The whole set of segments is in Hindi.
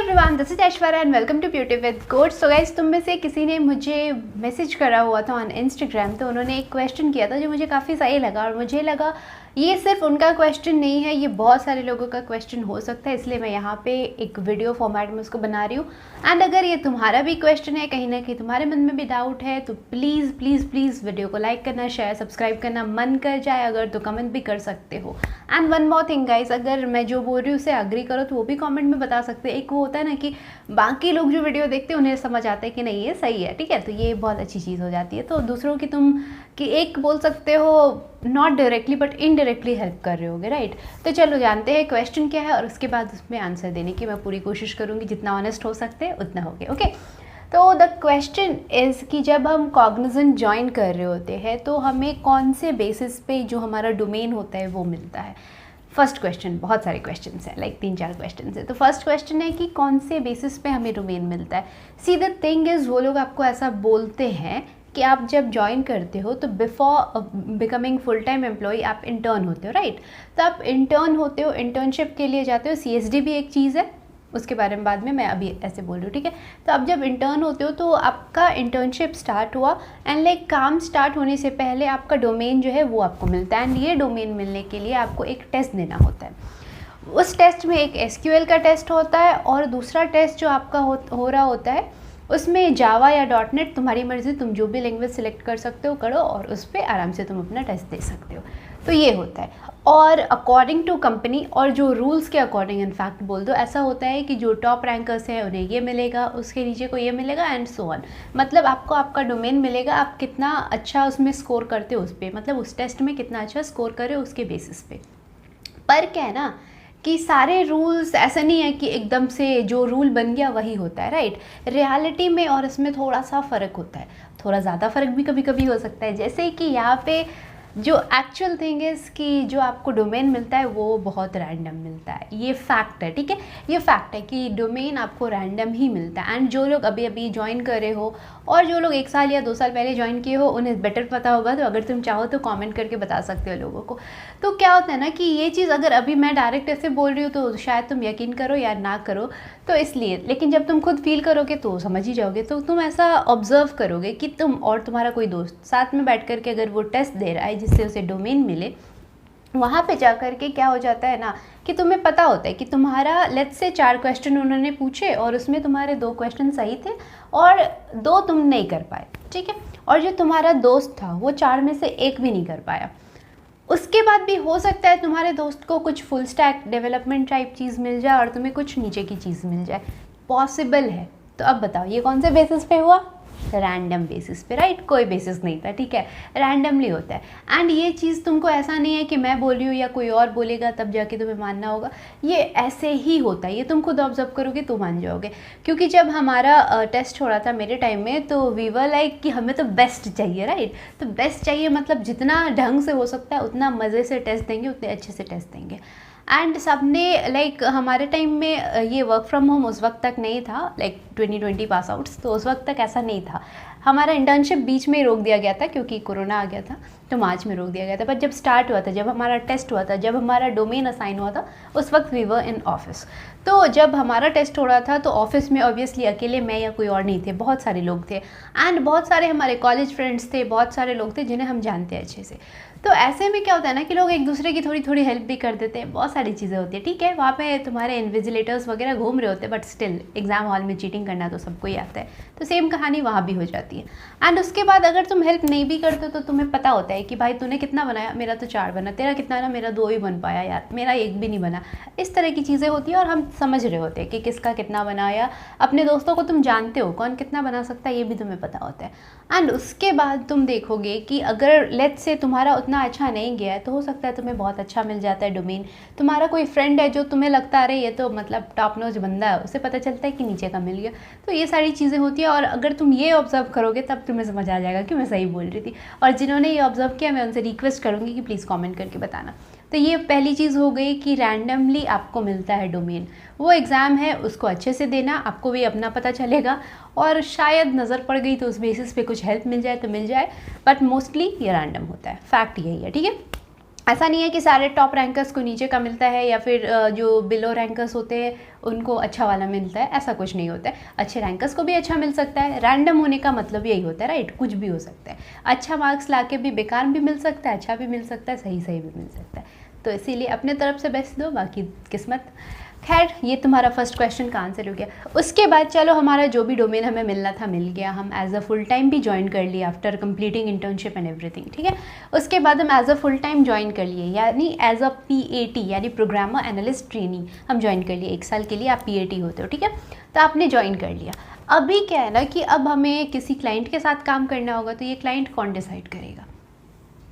Everyone, this is Aishwarya and welcome to beauty with code. So guys, तुम में से किसी ने मुझे मैसेज करा हुआ था ऑन इंस्टाग्राम, तो उन्होंने एक क्वेश्चन किया था जो मुझे काफ़ी सही लगा और मुझे लगा ये सिर्फ उनका क्वेश्चन नहीं है, ये बहुत सारे लोगों का क्वेश्चन हो सकता है, इसलिए मैं यहाँ पे एक वीडियो फॉर्मेट में उसको बना रही हूँ। एंड अगर ये तुम्हारा भी क्वेश्चन है, कहीं ना कहीं तुम्हारे मन में भी डाउट है, तो प्लीज़ प्लीज़ प्लीज़ वीडियो को लाइक करना, शेयर, सब्सक्राइब करना मन कर जाए अगर तो कमेंट भी कर सकते हो। And one more thing guys, अगर मैं जो बोल रही हूँ उसे अग्री करो तो वो भी कमेंट में बता सकते हैं। एक वो होता है ना कि बाकी लोग जो वीडियो देखते हैं उन्हें समझ आता है कि नहीं ये सही है, ठीक है, तो ये बहुत अच्छी चीज़ हो जाती है। तो दूसरों की तुम कि एक बोल सकते हो not directly but indirectly help कर रहे होगे, राइट। तो चलो जानते हैं क्वेश्चन क्या है और उसके बाद उसमें आंसर देने की मैं पूरी कोशिश करूँगी, जितना ऑनेस्ट हो सकते हैं उतना हो गया। ओके, तो द क्वेश्चन इज़ कि जब हम कॉग्निजेंट ज्वाइन कर रहे होते हैं तो हमें कौन से बेसिस पे जो हमारा डोमेन होता है वो मिलता है। फर्स्ट क्वेश्चन, बहुत सारे क्वेश्चन हैं, लाइक 3-4 क्वेश्चन है। तो फर्स्ट क्वेश्चन है कि कौन से बेसिस पे हमें डोमेन मिलता है। सी द थिंग इज़, वो लोग आपको ऐसा बोलते हैं कि आप जब ज्वाइन करते हो तो before becoming full time employee आप इंटर्न होते हो, राइट। तो आप इंटर्न होते हो, इंटर्नशिप के लिए जाते हो। CSD भी एक चीज़ है, उसके बारे में बाद में, मैं अभी ऐसे बोल रही हूँ, ठीक है। तो आप जब इंटर्न होते हो तो आपका इंटर्नशिप स्टार्ट हुआ एंड लाइक काम स्टार्ट होने से पहले आपका डोमेन जो है वो आपको मिलता है। एंड ये डोमेन मिलने के लिए आपको एक टेस्ट देना होता है। उस टेस्ट में एक SQL का टेस्ट होता है और दूसरा टेस्ट जो आपका हो रहा होता है उसमें जावा या .NET, तुम्हारी मर्ज़ी, तुम जो भी लैंग्वेज सिलेक्ट कर सकते हो करो और उस पर आराम से तुम अपना टेस्ट दे सकते हो। तो ये होता है। और अकॉर्डिंग टू कंपनी और जो रूल्स के अकॉर्डिंग, इनफैक्ट बोल दो, ऐसा होता है कि जो टॉप रैंकर्स हैं उन्हें ये मिलेगा, उसके नीचे को ये मिलेगा एंड सो ऑन। मतलब आपको आपका डोमेन मिलेगा, आप कितना अच्छा उसमें स्कोर करते हो उस पर, मतलब उस टेस्ट में कितना अच्छा स्कोर करे उसके बेसिस पे। पर क्या है ना कि सारे रूल्स ऐसा नहीं है कि एकदम से जो रूल बन गया वही होता है, राइट। रियलिटी में और इसमें थोड़ा सा फ़र्क होता है, थोड़ा ज़्यादा फ़र्क भी कभी कभी हो सकता है। जैसे कि यहाँ पे जो एक्चुअल थिंग इज़ कि जो आपको डोमेन मिलता है वो बहुत रैंडम मिलता है, ये फैक्ट है, ठीक है। ये फैक्ट है कि डोमेन आपको रैंडम ही मिलता है। एंड जो लोग अभी अभी ज्वाइन कर रहे हो और जो लोग 1 साल या 2 साल पहले ज्वाइन किए हो उन्हें बेटर पता होगा, तो अगर तुम चाहो तो कमेंट करके बता सकते हो लोगों को। तो क्या होता है ना कि ये चीज़ अगर अभी मैं डायरेक्ट ऐसे बोल रही हूँ तो शायद तुम यकीन करो या ना करो, तो इसलिए, लेकिन जब तुम खुद फील करोगे तो समझ ही जाओगे। तो तुम ऐसा ऑब्जर्व करोगे कि तुम और तुम्हारा कोई दोस्त साथ में बैठ करके अगर वो टेस्ट दे रहा है जिससे उसे डोमेन मिले, वहाँ पे जा कर के क्या हो जाता है ना कि तुम्हें पता होता है कि तुम्हारा लेट्स से 4 क्वेश्चन उन्होंने पूछे और उसमें तुम्हारे 2 क्वेश्चन सही थे और 2 तुम नहीं कर पाए, ठीक है। और जो तुम्हारा दोस्त था वो 4 में से 1 भी नहीं कर पाया। उसके बाद भी हो सकता है तुम्हारे दोस्त को कुछ फुल स्टैक डेवलपमेंट टाइप चीज़ मिल जाए और तुम्हें कुछ नीचे की चीज़ मिल जाए, पॉसिबल है। तो अब बताओ ये कौन से बेसिस पे हुआ? रैंडम बेसिस पे, राइट। कोई बेसिस नहीं था, ठीक है, रैंडमली होता है। एंड ये चीज़ तुमको ऐसा नहीं है कि मैं बोल रही हूँ या कोई और बोलेगा तब जाके तुम्हें मानना होगा, ये ऐसे ही होता है। ये तुम खुद ऑब्जर्व करोगे तो मान जाओगे। क्योंकि जब हमारा टेस्ट हो रहा था मेरे टाइम में तो वी वर लाइक कि हमें तो बेस्ट चाहिए, राइट। तो बेस्ट चाहिए मतलब जितना ढंग से हो सकता है उतना मज़े से टेस्ट देंगे, उतने अच्छे से टेस्ट देंगे। एंड सबने लाइक हमारे टाइम में ये वर्क फ्रॉम होम उस वक्त तक नहीं था, लाइक 2020 पास आउट्स, तो उस वक्त तक ऐसा नहीं था। हमारा इंटर्नशिप बीच में ही रोक दिया गया था क्योंकि कोरोना आ गया था, तो मार्च में रोक दिया गया था। पर जब स्टार्ट हुआ था, जब हमारा टेस्ट हुआ था, जब हमारा डोमेन असाइन हुआ था, उस वक्त वी वर इन ऑफिस। तो जब हमारा टेस्ट हो रहा था तो ऑफिस में ऑब्वियसली अकेले मैं या कोई और नहीं थे, बहुत सारे लोग थे एंड बहुत सारे हमारे कॉलेज फ्रेंड्स थे, बहुत सारे लोग थे जिन्हें हम जानते हैं अच्छे से। तो ऐसे में क्या होता है ना कि लोग एक दूसरे की थोड़ी थोड़ी हेल्प भी कर देते हैं, बहुत सारी चीज़ें होती है, ठीक है। वहाँ पे तुम्हारे इन्विजिलेटर्स वगैरह घूम रहे होते हैं, बट स्टिल एग्जाम हॉल में चीटिंग करना तो सबको ही आता है, तो सेम कहानी वहाँ भी हो जाती है। एंड उसके बाद अगर तुम हेल्प नहीं भी करते तो तुम्हें पता होता है कि भाई तूने कितना बनाया, मेरा तो 4 बना, तेरा कितना ना, मेरा 2 ही बन पाया यार, मेरा 1 भी नहीं बना। इस तरह की चीज़ें होती है और हम समझ रहे होते हैं कि किसका कितना बना, या अपने दोस्तों को तुम जानते हो कौन कितना बना सकता है, ये भी तुम्हें पता होता है। एंड उसके बाद तुम देखोगे कि अगर लेट्स से तुम्हारा उतना अच्छा नहीं गया है तो हो सकता है तुम्हें बहुत अच्छा मिल जाता है डोमेन। तुम्हारा कोई फ्रेंड है जो तुम्हें लगता है ये तो मतलब टॉप नॉच बंदा है, उसे पता चलता है कि नीचे का मिल गया। तो ये सारी चीज़ें होती है और अगर तुम ये ऑब्जर्व करोगे तब तुम्हें समझ आ जाएगा कि मैं सही बोल रही थी। और जिन्होंने ये ऑब्जर्व किया मैं उनसे रिक्वेस्ट करूँगी कि प्लीज़ कॉमेंट करके बताना। तो ये पहली चीज़ हो गई कि रैंडमली आपको मिलता है डोमेन। वो एग्ज़ाम है उसको अच्छे से देना, आपको भी अपना पता चलेगा और शायद नज़र पड़ गई तो उस बेसिस पे कुछ हेल्प मिल जाए तो मिल जाए, बट मोस्टली ये रैंडम होता है, फैक्ट यही है, ठीक है। ऐसा नहीं है कि सारे टॉप रैंकर्स को नीचे का मिलता है या फिर जो बिलो रैंकर्स होते हैं उनको अच्छा वाला मिलता है, ऐसा कुछ नहीं होता है। अच्छे रैंकर्स को भी अच्छा मिल सकता है। रैंडम होने का मतलब यही होता है, राइट, कुछ भी हो सकता है। अच्छा मार्क्स लाके भी बेकार भी मिल सकता है, अच्छा भी मिल सकता है, सही सही भी मिल सकता है। तो इसीलिए अपने तरफ से बेस्ट दो, बाकी किस्मत। खैर, ये तुम्हारा फर्स्ट क्वेश्चन का आंसर हो गया। उसके बाद चलो, हमारा जो भी डोमेन हमें मिलना था मिल गया, हम एज अ फुल टाइम भी ज्वाइन कर लिए after completing internship and everything, ठीक है। उसके बाद हम as a full time join कर लिए, यानी एज अ PAT यानी प्रोग्रामर एनालिस्ट ट्रेनी हम ज्वाइन कर लिए। 1 साल के लिए आप PAT होते हो, ठीक है। तो आपने ज्वाइन कर लिया। अभी क्या है ना कि अब हमें किसी क्लाइंट के साथ काम करना होगा, तो ये क्लाइंट कौन डिसाइड करेगा?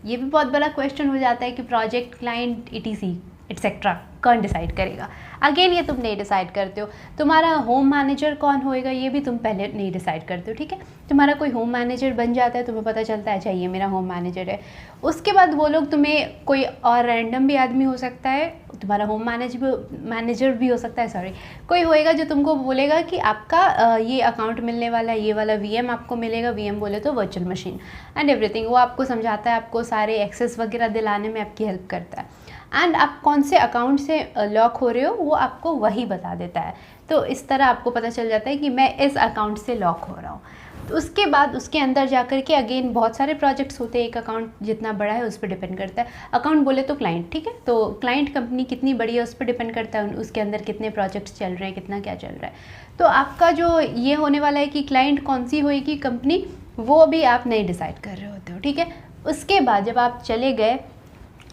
ये भी बहुत बड़ा क्वेश्चन हो जाता है कि प्रोजेक्ट, क्लाइंट, ETC एट्सेट्रा कौन डिसाइड करेगा। अगेन ये तुम नहीं डिसाइड करते हो। तुम्हारा होम मैनेजर कौन होएगा ये भी तुम पहले नहीं डिसाइड करते हो, ठीक है। तुम्हारा कोई होम मैनेजर बन जाता है, तुम्हें पता चलता है अच्छा ये मेरा होम मैनेजर है। उसके बाद वो लोग तुम्हें, कोई और रैंडम भी आदमी हो सकता है, तुम्हारा होम मैनेजर भी हो सकता है, सॉरी, कोई होएगा जो तुमको बोलेगा कि आपका ये अकाउंट मिलने वाला है, ये वाला VM आपको मिलेगा। VM बोले तो वर्चुअल मशीन एंड एवरीथिंग। वो आपको समझाता है, आपको सारे एक्सेस वगैरह दिलाने में आपकी हेल्प करता है। एंड आप कौन से अकाउंट से लॉक हो रहे हो वो आपको वही बता देता है। तो इस तरह आपको पता चल जाता है कि मैं इस अकाउंट से लॉक हो रहा हूँ। तो उसके बाद उसके अंदर जा कर के अगेन बहुत सारे प्रोजेक्ट्स होते हैं। एक अकाउंट जितना बड़ा है उस पर डिपेंड करता है। अकाउंट बोले तो क्लाइंट, ठीक है। तो क्लाइंट कंपनी कितनी बड़ी है उस पर डिपेंड करता है, उसके अंदर कितने प्रोजेक्ट्स चल रहे हैं, कितना क्या चल रहा है। तो आपका जो ये होने वाला है कि क्लाइंट कौन सी होएगी कंपनी, वो भी आप नहीं डिसाइड कर रहे होते हो, ठीक है। उसके बाद जब आप चले गए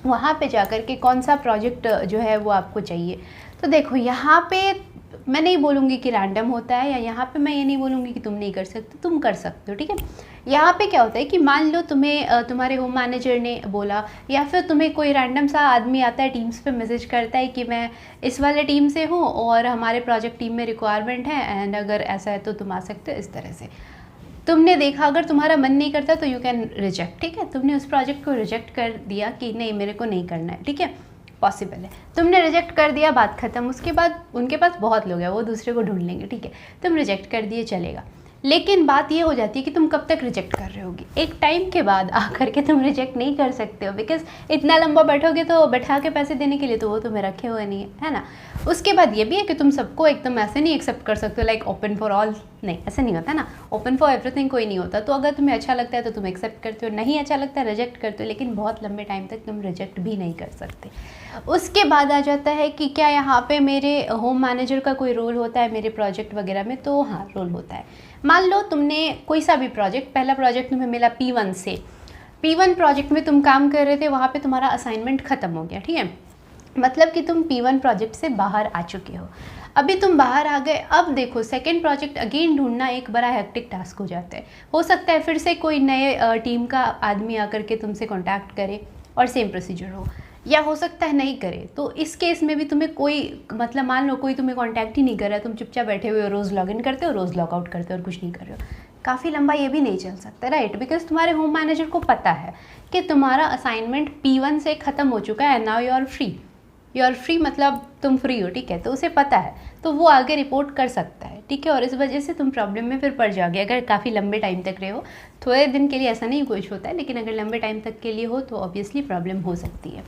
वहाँ पे जाकर के कौन सा प्रोजेक्ट जो है वो आपको चाहिए, तो देखो यहाँ पे मैं नहीं बोलूँगी कि रैंडम होता है, या यहाँ पे मैं ये नहीं बोलूँगी कि तुम नहीं कर सकते, तुम कर सकते हो, ठीक है। यहाँ पे क्या होता है कि मान लो तुम्हें तुम्हारे होम मैनेजर ने बोला, या फिर तुम्हें कोई रैंडम सा आदमी आता है टीम्स पे मैसेज करता है कि मैं इस वाले टीम से हूँ और हमारे प्रोजेक्ट टीम में रिक्वायरमेंट है, एंड अगर ऐसा है तो तुम आ सकते हो। इस तरह से तुमने देखा, अगर तुम्हारा मन नहीं करता तो यू कैन रिजेक्ट, ठीक है। तुमने उस प्रोजेक्ट को रिजेक्ट कर दिया कि नहीं मेरे को नहीं करना है, ठीक है, पॉसिबल है। तुमने रिजेक्ट कर दिया, बात खत्म। उसके बाद उनके पास बहुत लोग हैं, वो दूसरे को ढूंढ लेंगे, ठीक है। तुम रिजेक्ट कर दिए, चलेगा। लेकिन बात ये हो जाती है कि तुम कब तक रिजेक्ट कर रहे होगी। एक टाइम के बाद आकर के तुम रिजेक्ट नहीं कर सकते हो, बिकॉज इतना लंबा बैठोगे तो बैठा के पैसे देने के लिए तो वो तुम्हें रखे हुए नहीं है ना। उसके बाद ये भी है कि तुम सबको एकदम ऐसे नहीं एक्सेप्ट कर सकते हो, लाइक ओपन फॉर ऑल, नहीं ऐसे नहीं होता ना, ओपन फॉर एवरीथिंग कोई नहीं होता। तो अगर तुम्हें अच्छा लगता है तो तुम एक्सेप्ट करते हो, नहीं अच्छा लगता है रिजेक्ट करते हो, लेकिन बहुत लंबे टाइम तक तुम रिजेक्ट भी नहीं कर सकते। उसके बाद आ जाता है कि क्या यहाँ पे मेरे होम मैनेजर का कोई रोल होता है मेरे प्रोजेक्ट वगैरह में, तो हाँ रोल होता है। मान लो तुमने कोई सा भी प्रोजेक्ट, पहला प्रोजेक्ट तुम्हें मिला P1 से, P1 प्रोजेक्ट में तुम काम कर रहे थे, वहाँ पे तुम्हारा असाइनमेंट ख़त्म हो गया, ठीक है। मतलब कि तुम P1 प्रोजेक्ट से बाहर आ चुके हो। अभी तुम बाहर आ गए, अब देखो सेकेंड प्रोजेक्ट अगेन ढूंढना एक बड़ा हेक्टिक टास्क हो जाता है। हो सकता है फिर से कोई नए टीम का आदमी आकर के तुमसे कॉन्टैक्ट करे और सेम प्रोसीजर हो, या हो सकता है नहीं करे। तो इस केस में भी तुम्हें कोई, मतलब मान लो कोई तुम्हें कांटेक्ट ही नहीं कर रहा है, तुम चुपचाप बैठे हुए हो, रोज़ लॉगिन करते हो, रोज़ लॉगआउट करते हो और कुछ नहीं कर रहे हो, काफ़ी लंबा ये भी नहीं चल सकता, राइट। बिकॉज तुम्हारे होम मैनेजर को पता है कि तुम्हारा असाइनमेंट P1 से ख़त्म हो चुका है, नाउ यू आर फ्री, मतलब तुम फ्री हो, ठीक है। तो उसे पता है, तो वो आगे रिपोर्ट कर सकता है, ठीक है। और इस वजह से तुम प्रॉब्लम में फिर पड़ जाओगे अगर काफ़ी लंबे टाइम तक रहे हो। थोड़े दिन के लिए ऐसा नहीं कुछ होता है, लेकिन अगर लंबे टाइम तक के लिए हो तो ऑब्वियसली प्रॉब्लम हो सकती है।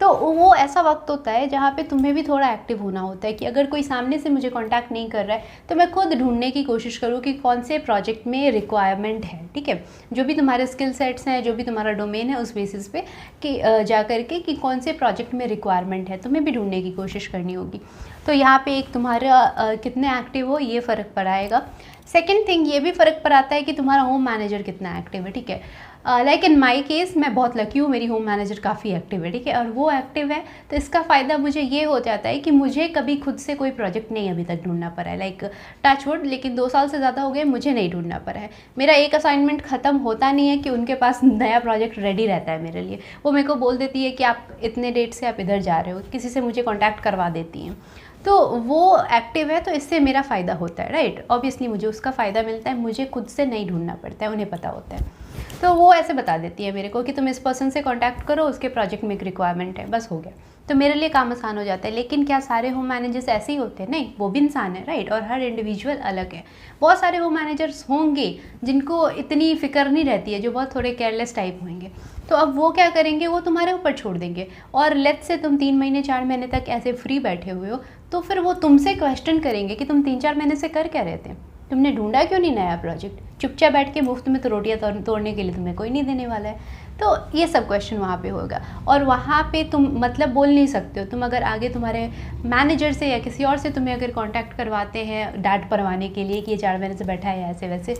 तो वो ऐसा वक्त होता है जहाँ पे तुम्हें भी थोड़ा एक्टिव होना होता है कि अगर कोई सामने से मुझे कांटेक्ट नहीं कर रहा है तो मैं खुद ढूंढने की कोशिश करूँ कि कौन से प्रोजेक्ट में रिक्वायरमेंट है, ठीक है। जो भी तुम्हारे स्किल सेट्स हैं, जो भी तुम्हारा डोमेन है, उस बेसिस पे कि जा करके कि कौन से प्रोजेक्ट में रिक्वायरमेंट है, तुम्हें भी ढूंढने की कोशिश करनी होगी। तो यहाँ पे एक तुम्हारा कितने एक्टिव हो ये फ़र्क पड़ाएगा। सेकेंड थिंग ये भी फ़र्क पड़ाता है कि तुम्हारा होम मैनेजर कितना एक्टिव है, ठीक है। लाइक इन माई केस मैं बहुत लकी हूँ, मेरी होम मैनेजर काफ़ी एक्टिव है, ठीक है। और वो एक्टिव है तो इसका फ़ायदा मुझे ये हो जाता है कि मुझे कभी खुद से कोई प्रोजेक्ट नहीं अभी तक ढूंढना पड़ा है, लाइक टच वुड, लेकिन 2 साल से ज़्यादा हो गए मुझे नहीं ढूंढना पड़ा है। मेरा एक असाइनमेंट ख़त्म होता नहीं है कि उनके पास नया प्रोजेक्ट रेडी रहता है मेरे लिए। वो मेरे को बोल देती है कि आप इतने डेट से आप इधर जा रहे हो, किसी से मुझे कॉन्टैक्ट करवा देती हैं। तो वो एक्टिव है तो इससे मेरा फ़ायदा होता है, राइट। ऑब्वियसली मुझे उसका फ़ायदा मिलता है, मुझे खुद से नहीं ढूंढना पड़ता है, उन्हें पता होता है। तो वो ऐसे बता देती है मेरे को कि तुम इस पर्सन से कांटेक्ट करो, उसके प्रोजेक्ट में एक रिक्वायरमेंट है, बस हो गया। तो मेरे लिए काम आसान हो जाता है। लेकिन क्या सारे होम मैनेजर्स ऐसे ही होते हैं? नहीं, वो भी इंसान है, राइट, और हर इंडिविजुअल अलग है। बहुत सारे होम मैनेजर्स होंगे जिनको इतनी फिक्र नहीं रहती है, जो बहुत थोड़े केयरलेस टाइप होंगे। तो अब वो क्या करेंगे, वो तुम्हारे ऊपर छोड़ देंगे। और लेट्स से तुम 3 महीने 4 महीने तक ऐसे फ्री बैठे हुए हो, तो फिर वो तुमसे क्वेश्चन करेंगे कि तुम 3-4 महीने से कर क्या रहे थे, तुमने ढूंढा क्यों नहीं नया प्रोजेक्ट, चुपचाप बैठ के मुफ्त में तो रोटियाँ तोड़ने के लिए तुम्हें कोई नहीं देने वाला है। तो ये सब क्वेश्चन वहाँ पे होगा, और वहाँ पे तुम मतलब बोल नहीं सकते हो। तुम अगर आगे तुम्हारे मैनेजर से या किसी और से तुम्हें अगर कांटेक्ट करवाते हैं डांट परवाने के लिए कि ये 4 महीने से बैठा है ऐसे वैसे,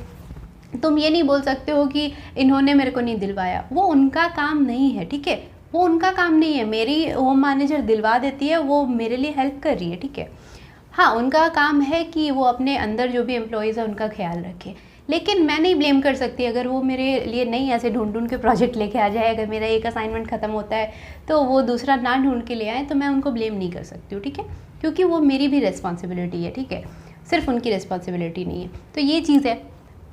तुम ये नहीं बोल सकते हो कि इन्होंने मेरे को नहीं दिलवाया। वो उनका काम नहीं है, ठीक है, वो उनका काम नहीं है। मेरी होम मैनेजर दिलवा देती है, वो मेरे लिए हेल्प कर रही है, ठीक है। हाँ, उनका काम है कि वो अपने अंदर जो भी एम्प्लॉयज़ है उनका ख्याल रखे, लेकिन मैं नहीं ब्लेम कर सकती अगर वो मेरे लिए नहीं ऐसे ढूंढ ढूंढ के प्रोजेक्ट लेके आ जाए। अगर मेरा एक असाइनमेंट ख़त्म होता है तो वो दूसरा ना ढूंढ के ले आए, तो मैं उनको ब्लेम नहीं कर सकती हूँ, ठीक है, क्योंकि वो मेरी भी रिस्पॉन्सिबिलिटी है, ठीक है, सिर्फ उनकी रिस्पॉन्सिबिलिटी नहीं है। तो ये चीज़ है।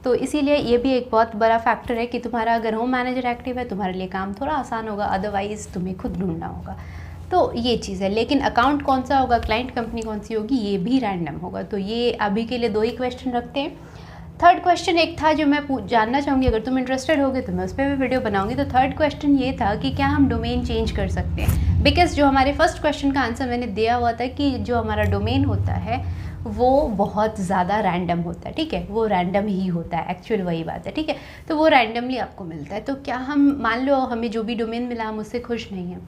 तो इसीलिए ये भी एक बहुत बड़ा फैक्टर है कि तुम्हारा अगर होम मैनेजर एक्टिव है, तुम्हारे लिए काम थोड़ा आसान होगा, अदरवाइज़ तुम्हें खुद ढूंढना होगा। तो ये चीज़ है। लेकिन अकाउंट कौन सा होगा, क्लाइंट कंपनी कौन सी होगी, ये भी रैंडम होगा। तो ये अभी के लिए 2 ही क्वेश्चन रखते हैं। थर्ड क्वेश्चन एक था जो मैं जानना चाहूँगी, अगर तुम इंटरेस्टेड होगे तो मैं उस पर भी वीडियो बनाऊंगी। तो थर्ड क्वेश्चन ये था कि क्या हम डोमेन चेंज कर सकते हैं, बिकॉज जो हमारे फर्स्ट क्वेश्चन का आंसर मैंने दिया हुआ था कि जो हमारा डोमेन होता है वो बहुत ज़्यादा रैंडम होता है, ठीक है, वो रैंडम ही होता है, एक्चुअल वही बात है, ठीक है। तो वो रैंडमली आपको मिलता है। तो क्या हम, मान लो हमें जो भी डोमेन मिला हम उससे खुश नहीं हैं,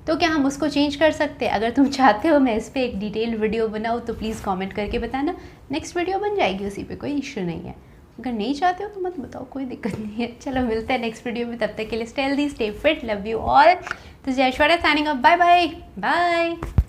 तो क्या हम उसको चेंज कर सकते हैं? अगर तुम चाहते हो मैं इस पर एक डिटेल वीडियो बनाऊँ तो प्लीज़ कमेंट करके बताना, नेक्स्ट वीडियो बन जाएगी उसी पे, कोई इश्यू नहीं है। अगर नहीं चाहते हो तो मत बताओ, कोई दिक्कत नहीं है। चलो मिलते हैं नेक्स्ट वीडियो में, तब तक के लिए stay healthy, stay fit, love you all. तो जय Aishwarya signing off, bye bye bye.